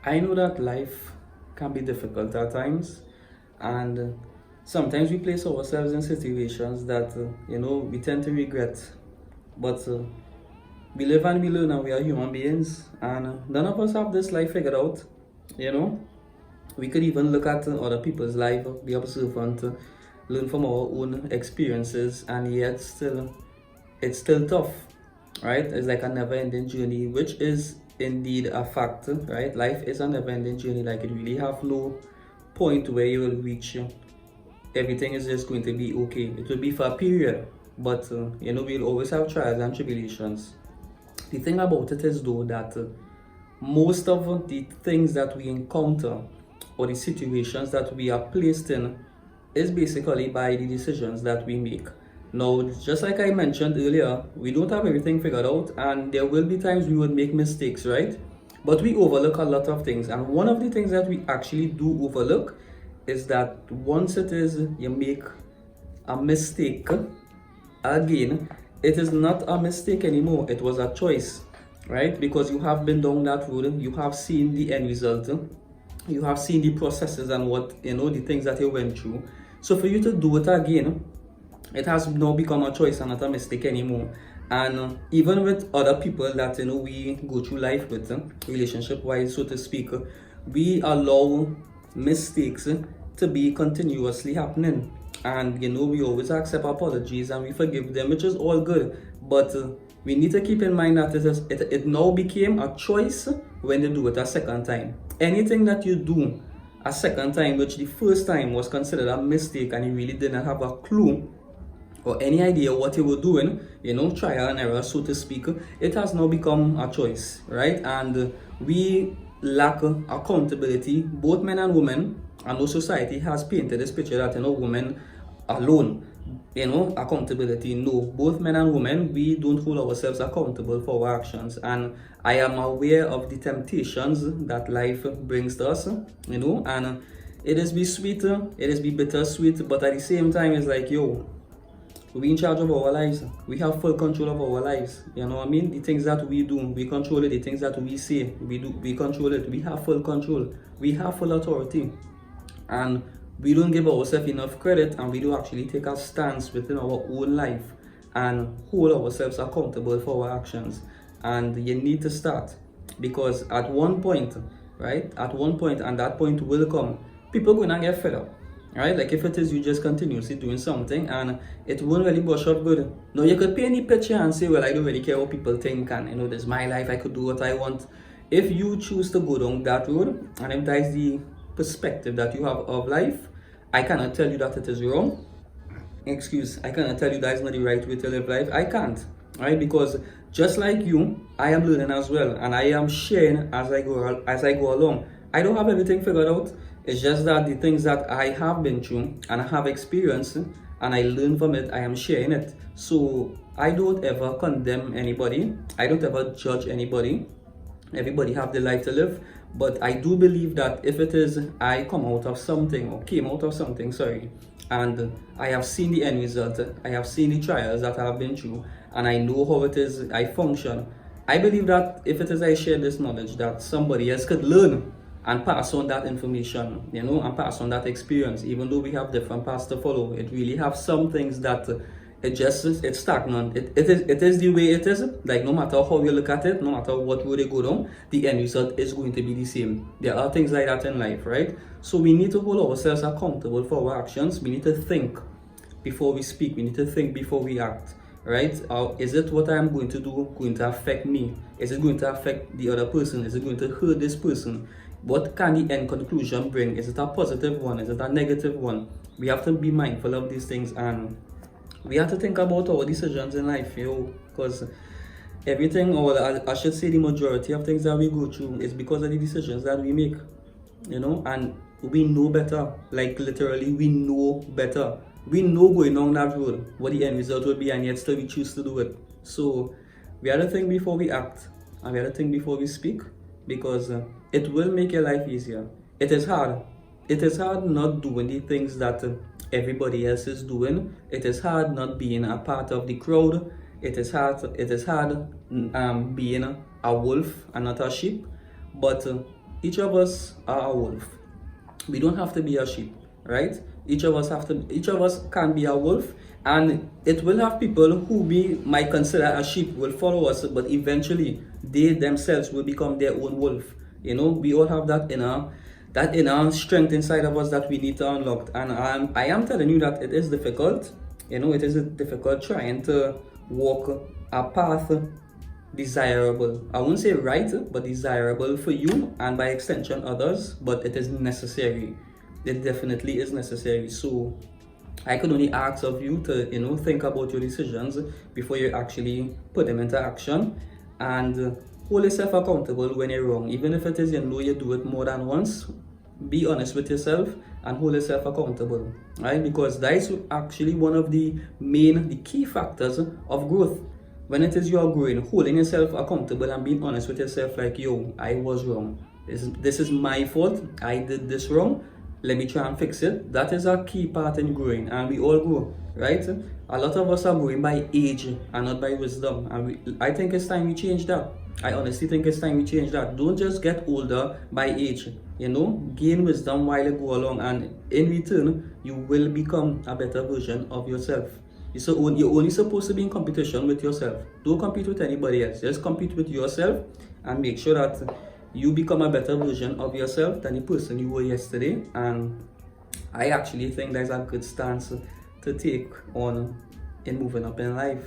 I know that life can be difficult at times, and sometimes we place ourselves in situations that we tend to regret. But we live and we learn, and we are human beings, and none of us have this life figured out. You know, we could even look at other people's life, be observant, learn from our own experiences, and yet still, it's still tough, right? It's like a never-ending journey, which is indeed a fact, right? Life is a never-ending journey. Like, it really have no point where you will reach. Everything is just going to be okay. It will be for a period, but we'll always have trials and tribulations. The thing about it is, though, that most of the things that we encounter or the situations that we are placed in is basically by the decisions that we make. Now, just like I mentioned earlier, we don't have everything figured out, and there will be times we would make mistakes, right? But we overlook a lot of things, and one of the things that we actually do overlook is that once it is you make a mistake, again, it is not a mistake anymore. It was a choice, right? Because you have been down that road, you have seen the end result, you have seen the processes and what the things that you went through. So for you to do it again, it has now become a choice and not a mistake anymore. And even with other people that we go through life with, relationship wise, so to speak, we allow mistakes to be continuously happening, and we always accept apologies and we forgive them, which is all good. But we need to keep in mind that it now became a choice when you do it a second time. Anything that you do a second time, which the first time was considered a mistake and you really didn't have a clue or any idea what you were doing, trial and error, so to speak, it has now become a choice, right? And we lack accountability, both men and women, and no society has painted this picture that, women alone, accountability. No, both men and women, we don't hold ourselves accountable for our actions. And I am aware of the temptations that life brings to us, and it is be sweet, it is be bittersweet, but at the same time, it's like, we in charge of our lives. We have full control of our lives. You know what I mean? The things that we do, we control it. The things that we say, we control it. We have full control. We have full authority. And we don't give ourselves enough credit, and we do actually take a stance within our own life and hold ourselves accountable for our actions. And you need to start, because at one point, right? At one point, and that point will come, people are gonna get fed up. Right? Like, if it is you just continuously doing something and it won't really brush up good. Now, you could paint the picture and say, well, I don't really care what people think, and this is my life, I could do what I want. If you choose to go down that road, and if that is the perspective that you have of life, I cannot tell you that it is wrong. I cannot tell you that is not the right way to live life. I can't, right? Because just like you, I am learning as well, and I am sharing as I go along. I don't have everything figured out. It's just that the things that I have been through and I have experienced and I learn from it, I am sharing it. So I don't ever condemn anybody. I don't ever judge anybody. Everybody have their life to live. But I do believe that if it is I come out of something, or came out of something, sorry, and I have seen the end result, I have seen the trials that I have been through, and I know how it is I function, I believe that if it is I share this knowledge, that somebody else could learn and pass on that information, and pass on that experience. Even though we have different paths to follow, it really have some things that it's stagnant. It is the way it is. Like, no matter how you look at it, no matter what road you go down, the end result is going to be the same. There are things like that in life, right? So we need to hold ourselves accountable for our actions. We need to think before we speak. We need to think before we act, right? Is it what I am going to do going to affect me? Is it going to affect the other person? Is it going to hurt this person? What can the end conclusion bring? Is it a positive one? Is it a negative one? We have to be mindful of these things, and we have to think about our decisions in life, because everything, or I should say the majority of things that we go through is because of the decisions that we make, and we know better. Like, literally, we know better. We know going down that road what the end result will be, and yet still we choose to do it. So we have to think before we act, and we have to think before we speak, because it will make your life easier. It is hard. It is hard not doing the things that everybody else is doing. It is hard not being a part of the crowd. It is hard. Being a wolf and not a sheep. But each of us are a wolf. We don't have to be a sheep, right? Each of us can be a wolf, and it will have people who we might consider a sheep will follow us, but eventually they themselves will become their own wolf. You know, we all have that inner strength inside of us that we need to unlock. And I am telling you that it is difficult. You know, it is difficult trying to walk a path desirable. I won't say right, but desirable for you and by extension others, but it is necessary. It definitely is necessary. So I could only ask of you to, you know, think about your decisions before you actually put them into action, and hold yourself accountable when you're wrong. Even if it is, you know, you do it more than once, be honest with yourself and hold yourself accountable, right? Because that is actually one of the key factors of growth. When it is you are growing, holding yourself accountable and being honest with yourself, like, yo, I was wrong. This is my fault. I did this wrong. Let me try and fix it. That is a key part in growing, and we all grow, right? A lot of us are growing by age and not by wisdom, and I think it's time we change that. I honestly think it's time we change that. Don't just get older by age, you know, gain wisdom while you go along, and in return, you will become a better version of yourself. You're only supposed to be in competition with yourself. Don't compete with anybody else. Just compete with yourself and make sure that you become a better version of yourself than the person you were yesterday. And I actually think that's a good stance to take on in moving up in life.